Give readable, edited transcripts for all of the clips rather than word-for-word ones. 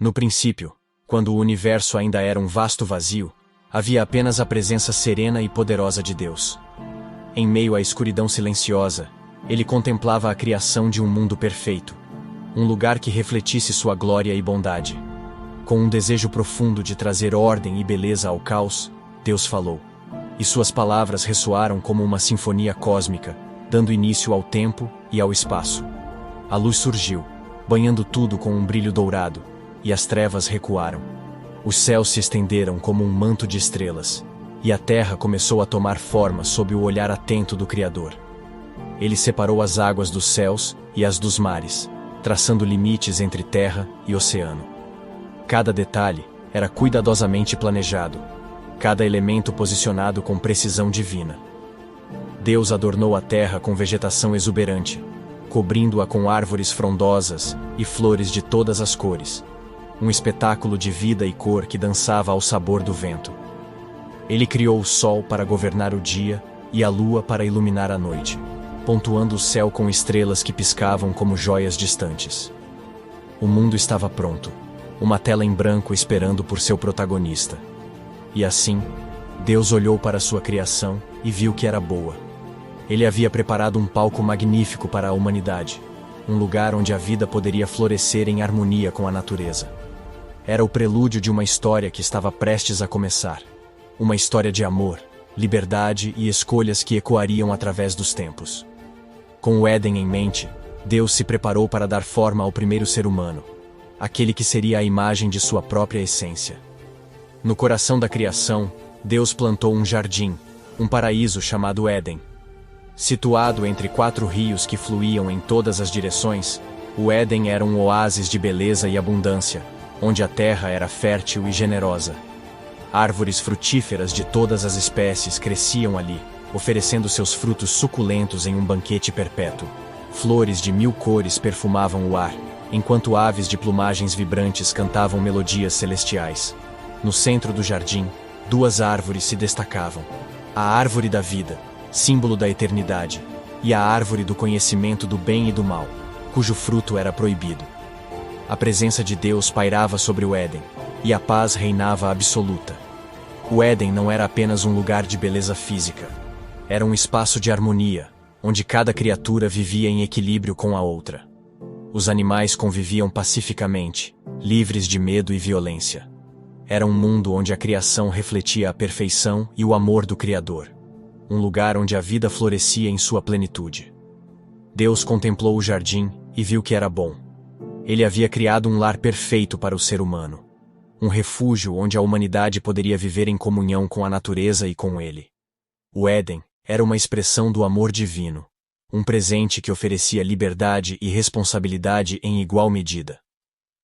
No princípio, quando o universo ainda era um vasto vazio, havia apenas a presença serena e poderosa de Deus. Em meio à escuridão silenciosa, ele contemplava a criação de um mundo perfeito, um lugar que refletisse sua glória e bondade. Com um desejo profundo de trazer ordem e beleza ao caos, Deus falou. E suas palavras ressoaram como uma sinfonia cósmica, dando início ao tempo e ao espaço. A luz surgiu, banhando tudo com um brilho dourado, e as trevas recuaram. Os céus se estenderam como um manto de estrelas, e a terra começou a tomar forma sob o olhar atento do Criador. Ele separou as águas dos céus e as dos mares, traçando limites entre terra e oceano. Cada detalhe era cuidadosamente planejado, cada elemento posicionado com precisão divina. Deus adornou a terra com vegetação exuberante, cobrindo-a com árvores frondosas e flores de todas as cores, um espetáculo de vida e cor que dançava ao sabor do vento. Ele criou o sol para governar o dia e a lua para iluminar a noite, pontuando o céu com estrelas que piscavam como joias distantes. O mundo estava pronto, uma tela em branco esperando por seu protagonista. E assim, Deus olhou para sua criação e viu que era boa. Ele havia preparado um palco magnífico para a humanidade, um lugar onde a vida poderia florescer em harmonia com a natureza. Era o prelúdio de uma história que estava prestes a começar. Uma história de amor, liberdade e escolhas que ecoariam através dos tempos. Com o Éden em mente, Deus se preparou para dar forma ao primeiro ser humano, aquele que seria a imagem de sua própria essência. No coração da criação, Deus plantou um jardim, um paraíso chamado Éden. Situado entre 4 rios que fluíam em todas as direções, o Éden era um oásis de beleza e abundância, onde a terra era fértil e generosa. Árvores frutíferas de todas as espécies cresciam ali, oferecendo seus frutos suculentos em um banquete perpétuo. Flores de 1000 cores perfumavam o ar, enquanto aves de plumagens vibrantes cantavam melodias celestiais. No centro do jardim, 2 árvores se destacavam: a árvore da vida, símbolo da eternidade, e a árvore do conhecimento do bem e do mal, cujo fruto era proibido. A presença de Deus pairava sobre o Éden, e a paz reinava absoluta. O Éden não era apenas um lugar de beleza física. Era um espaço de harmonia, onde cada criatura vivia em equilíbrio com a outra. Os animais conviviam pacificamente, livres de medo e violência. Era um mundo onde a criação refletia a perfeição e o amor do Criador. Um lugar onde a vida florescia em sua plenitude. Deus contemplou o jardim e viu que era bom. Ele havia criado um lar perfeito para o ser humano. Um refúgio onde a humanidade poderia viver em comunhão com a natureza e com ele. O Éden era uma expressão do amor divino, um presente que oferecia liberdade e responsabilidade em igual medida.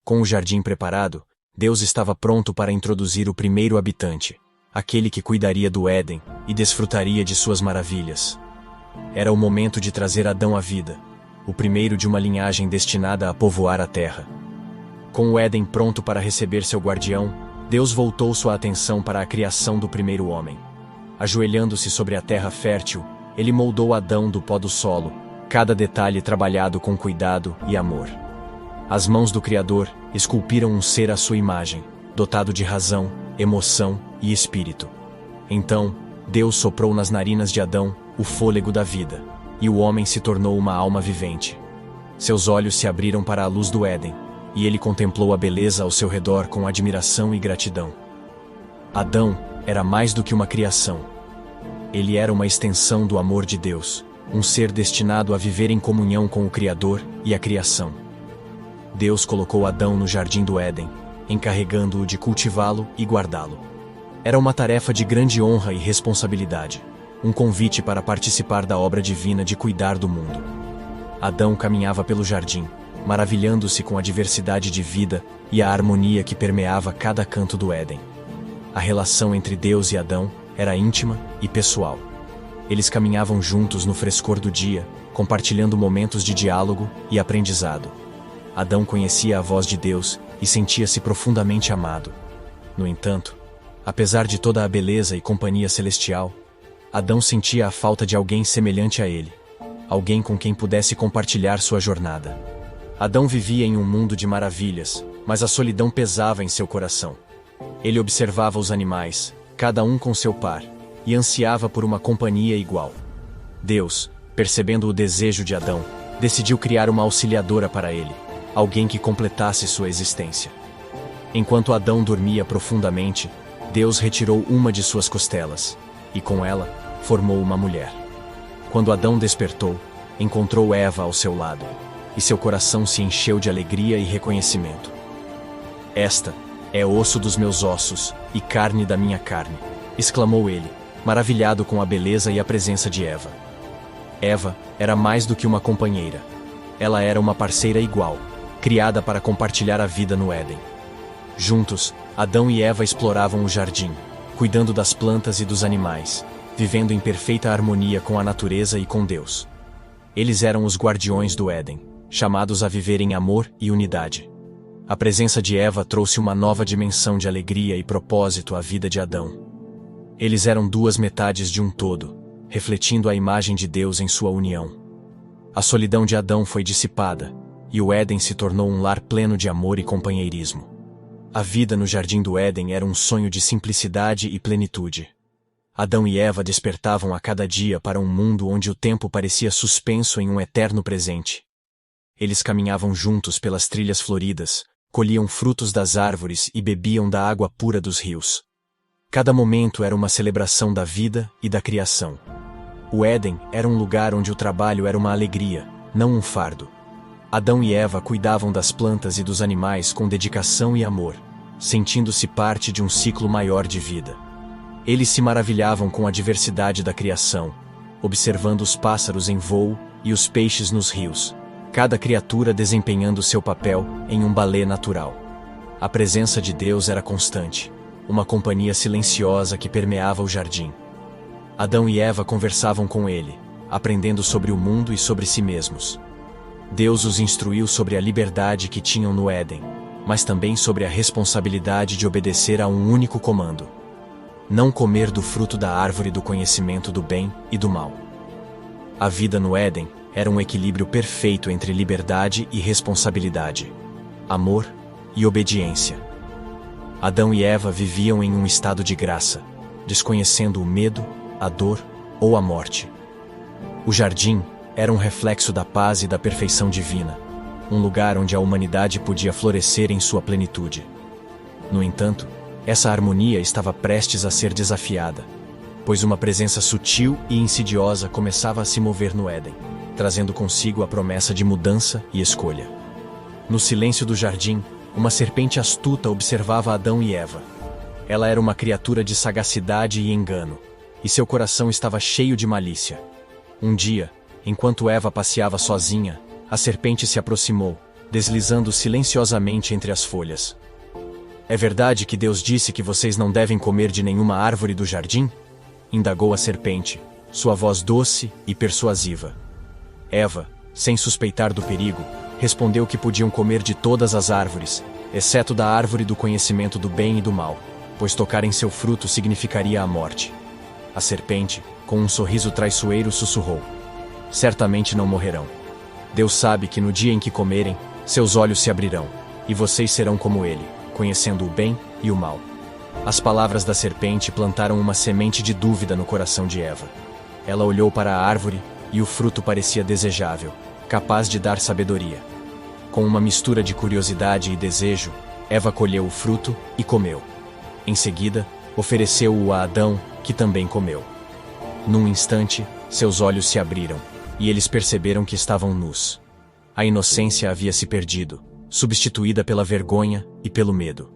Com o jardim preparado, Deus estava pronto para introduzir o primeiro habitante, aquele que cuidaria do Éden e desfrutaria de suas maravilhas. Era o momento de trazer Adão à vida, o primeiro de uma linhagem destinada a povoar a terra. Com o Éden pronto para receber seu guardião, Deus voltou sua atenção para a criação do primeiro homem. Ajoelhando-se sobre a terra fértil, ele moldou Adão do pó do solo, cada detalhe trabalhado com cuidado e amor. As mãos do Criador esculpiram um ser à sua imagem, dotado de razão, emoção e espírito. Então, Deus soprou nas narinas de Adão o fôlego da vida, e o homem se tornou uma alma vivente. Seus olhos se abriram para a luz do Éden, e ele contemplou a beleza ao seu redor com admiração e gratidão. Adão era mais do que uma criação. Ele era uma extensão do amor de Deus, um ser destinado a viver em comunhão com o Criador e a criação. Deus colocou Adão no jardim do Éden, encarregando-o de cultivá-lo e guardá-lo. Era uma tarefa de grande honra e responsabilidade, um convite para participar da obra divina de cuidar do mundo. Adão caminhava pelo jardim, maravilhando-se com a diversidade de vida e a harmonia que permeava cada canto do Éden. A relação entre Deus e Adão era íntima e pessoal. Eles caminhavam juntos no frescor do dia, compartilhando momentos de diálogo e aprendizado. Adão conhecia a voz de Deus e sentia-se profundamente amado. No entanto, apesar de toda a beleza e companhia celestial, Adão sentia a falta de alguém semelhante a ele, alguém com quem pudesse compartilhar sua jornada. Adão vivia em um mundo de maravilhas, mas a solidão pesava em seu coração. Ele observava os animais, cada um com seu par, e ansiava por uma companhia igual. Deus, percebendo o desejo de Adão, decidiu criar uma auxiliadora para ele, alguém que completasse sua existência. Enquanto Adão dormia profundamente, Deus retirou uma de suas costelas, e com ela, formou uma mulher. Quando Adão despertou, encontrou Eva ao seu lado, e seu coração se encheu de alegria e reconhecimento. "Esta é osso dos meus ossos e carne da minha carne", exclamou ele, maravilhado com a beleza e a presença de Eva. Eva era mais do que uma companheira. Ela era uma parceira igual, criada para compartilhar a vida no Éden. Juntos, Adão e Eva exploravam o jardim, cuidando das plantas e dos animais, vivendo em perfeita harmonia com a natureza e com Deus. Eles eram os guardiões do Éden, chamados a viver em amor e unidade. A presença de Eva trouxe uma nova dimensão de alegria e propósito à vida de Adão. Eles eram duas metades de um todo, refletindo a imagem de Deus em sua união. A solidão de Adão foi dissipada, e o Éden se tornou um lar pleno de amor e companheirismo. A vida no jardim do Éden era um sonho de simplicidade e plenitude. Adão e Eva despertavam a cada dia para um mundo onde o tempo parecia suspenso em um eterno presente. Eles caminhavam juntos pelas trilhas floridas, colhiam frutos das árvores e bebiam da água pura dos rios. Cada momento era uma celebração da vida e da criação. O Éden era um lugar onde o trabalho era uma alegria, não um fardo. Adão e Eva cuidavam das plantas e dos animais com dedicação e amor, sentindo-se parte de um ciclo maior de vida. Eles se maravilhavam com a diversidade da criação, observando os pássaros em voo e os peixes nos rios, cada criatura desempenhando seu papel em um balé natural. A presença de Deus era constante, uma companhia silenciosa que permeava o jardim. Adão e Eva conversavam com ele, aprendendo sobre o mundo e sobre si mesmos. Deus os instruiu sobre a liberdade que tinham no Éden, mas também sobre a responsabilidade de obedecer a um único comando: não comer do fruto da árvore do conhecimento do bem e do mal. A vida no Éden era um equilíbrio perfeito entre liberdade e responsabilidade, amor e obediência. Adão e Eva viviam em um estado de graça, desconhecendo o medo, a dor ou a morte. O jardim era um reflexo da paz e da perfeição divina, um lugar onde a humanidade podia florescer em sua plenitude. No entanto, essa harmonia estava prestes a ser desafiada, pois uma presença sutil e insidiosa começava a se mover no Éden, trazendo consigo a promessa de mudança e escolha. No silêncio do jardim, uma serpente astuta observava Adão e Eva. Ela era uma criatura de sagacidade e engano, e seu coração estava cheio de malícia. Um dia, enquanto Eva passeava sozinha, a serpente se aproximou, deslizando silenciosamente entre as folhas. "É verdade que Deus disse que vocês não devem comer de nenhuma árvore do jardim?" indagou a serpente, sua voz doce e persuasiva. Eva, sem suspeitar do perigo, respondeu que podiam comer de todas as árvores, exceto da árvore do conhecimento do bem e do mal, pois tocar em seu fruto significaria a morte. A serpente, com um sorriso traiçoeiro, sussurrou: "Certamente não morrerão. Deus sabe que no dia em que comerem, seus olhos se abrirão, e vocês serão como ele, conhecendo o bem e o mal." As palavras da serpente plantaram uma semente de dúvida no coração de Eva. Ela olhou para a árvore, e o fruto parecia desejável, capaz de dar sabedoria. Com uma mistura de curiosidade e desejo, Eva colheu o fruto e comeu. Em seguida, ofereceu-o a Adão, que também comeu. Num instante, seus olhos se abriram, e eles perceberam que estavam nus. A inocência havia se perdido, substituída pela vergonha e pelo medo.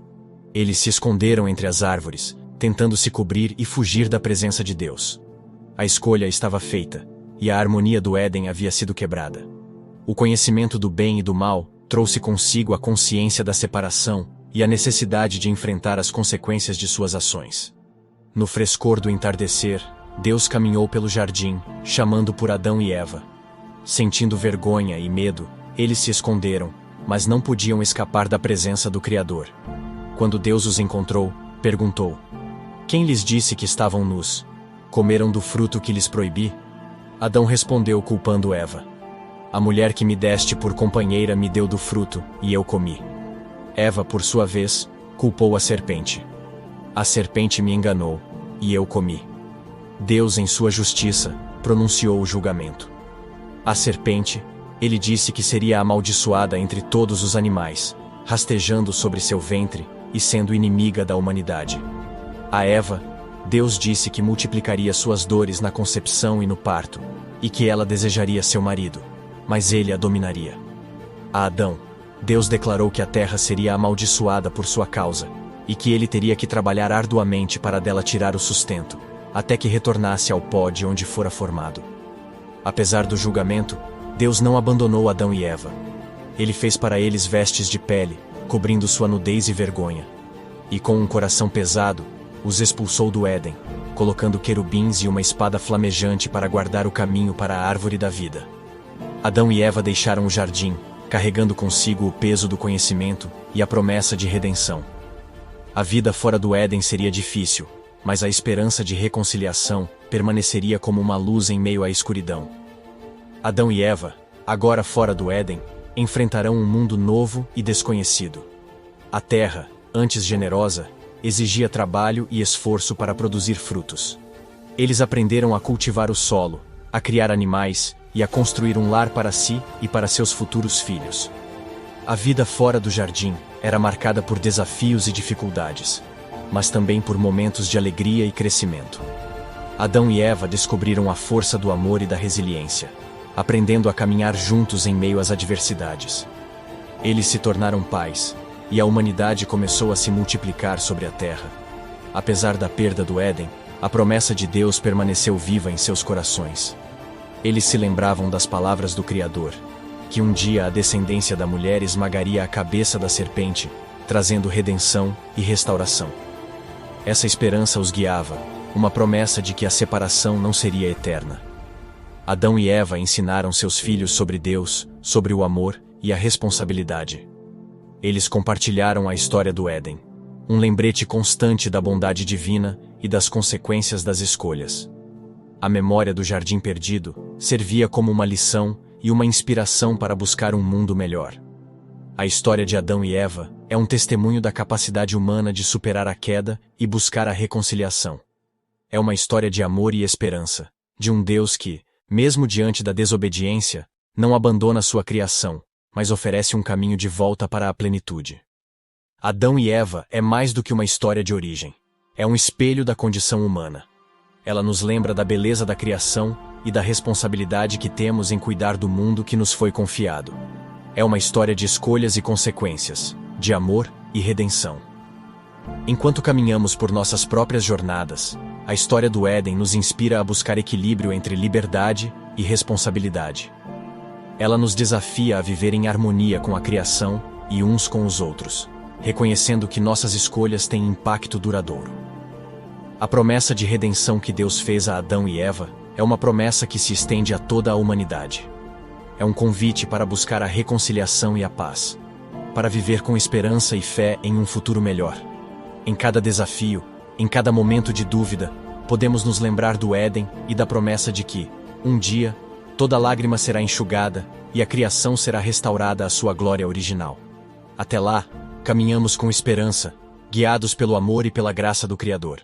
Eles se esconderam entre as árvores, tentando se cobrir e fugir da presença de Deus. A escolha estava feita, e a harmonia do Éden havia sido quebrada. O conhecimento do bem e do mal trouxe consigo a consciência da separação e a necessidade de enfrentar as consequências de suas ações. No frescor do entardecer, Deus caminhou pelo jardim, chamando por Adão e Eva. Sentindo vergonha e medo, eles se esconderam, mas não podiam escapar da presença do Criador. Quando Deus os encontrou, perguntou: "Quem lhes disse que estavam nus? Comeram do fruto que lhes proibi?" Adão respondeu, culpando Eva: "A mulher que me deste por companheira me deu do fruto, e eu comi." Eva, por sua vez, culpou a serpente. A serpente me enganou, e eu comi. Deus, em sua justiça, pronunciou o julgamento. A serpente, ele disse que seria amaldiçoada entre todos os animais, rastejando sobre seu ventre e sendo inimiga da humanidade. A Eva, Deus disse que multiplicaria suas dores na concepção e no parto, e que ela desejaria seu marido, mas ele a dominaria. A Adão, Deus declarou que a terra seria amaldiçoada por sua causa, e que ele teria que trabalhar arduamente para dela tirar o sustento, até que retornasse ao pó de onde fora formado. Apesar do julgamento, Deus não abandonou Adão e Eva. Ele fez para eles vestes de pele, cobrindo sua nudez e vergonha. E com um coração pesado, os expulsou do Éden, colocando querubins e uma espada flamejante para guardar o caminho para a árvore da vida. Adão e Eva deixaram o jardim, carregando consigo o peso do conhecimento e a promessa de redenção. A vida fora do Éden seria difícil, mas a esperança de reconciliação permaneceria como uma luz em meio à escuridão. Adão e Eva, agora fora do Éden, enfrentarão um mundo novo e desconhecido. A terra, antes generosa, exigia trabalho e esforço para produzir frutos. Eles aprenderam a cultivar o solo, a criar animais e a construir um lar para si e para seus futuros filhos. A vida fora do jardim era marcada por desafios e dificuldades, mas também por momentos de alegria e crescimento. Adão e Eva descobriram a força do amor e da resiliência, aprendendo a caminhar juntos em meio às adversidades. Eles se tornaram pais, e a humanidade começou a se multiplicar sobre a terra. Apesar da perda do Éden, a promessa de Deus permaneceu viva em seus corações. Eles se lembravam das palavras do Criador, que um dia a descendência da mulher esmagaria a cabeça da serpente, trazendo redenção e restauração. Essa esperança os guiava, uma promessa de que a separação não seria eterna. Adão e Eva ensinaram seus filhos sobre Deus, sobre o amor e a responsabilidade. Eles compartilharam a história do Éden, um lembrete constante da bondade divina e das consequências das escolhas. A memória do jardim perdido servia como uma lição e uma inspiração para buscar um mundo melhor. A história de Adão e Eva é um testemunho da capacidade humana de superar a queda e buscar a reconciliação. É uma história de amor e esperança, de um Deus que, mesmo diante da desobediência, não abandona sua criação, mas oferece um caminho de volta para a plenitude. Adão e Eva é mais do que uma história de origem. É um espelho da condição humana. Ela nos lembra da beleza da criação e da responsabilidade que temos em cuidar do mundo que nos foi confiado. É uma história de escolhas e consequências, de amor e redenção. Enquanto caminhamos por nossas próprias jornadas, a história do Éden nos inspira a buscar equilíbrio entre liberdade e responsabilidade. Ela nos desafia a viver em harmonia com a criação e uns com os outros, reconhecendo que nossas escolhas têm impacto duradouro. A promessa de redenção que Deus fez a Adão e Eva é uma promessa que se estende a toda a humanidade. É um convite para buscar a reconciliação e a paz, para viver com esperança e fé em um futuro melhor. Em cada desafio, em cada momento de dúvida, podemos nos lembrar do Éden e da promessa de que, um dia, toda lágrima será enxugada e a criação será restaurada à sua glória original. Até lá, caminhamos com esperança, guiados pelo amor e pela graça do Criador.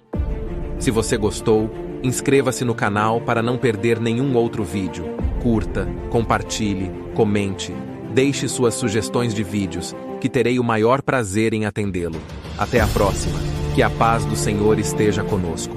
Se você gostou, inscreva-se no canal para não perder nenhum outro vídeo. Curta, compartilhe, comente, deixe suas sugestões de vídeos, que terei o maior prazer em atendê-lo. Até a próxima. Que a paz do Senhor esteja conosco.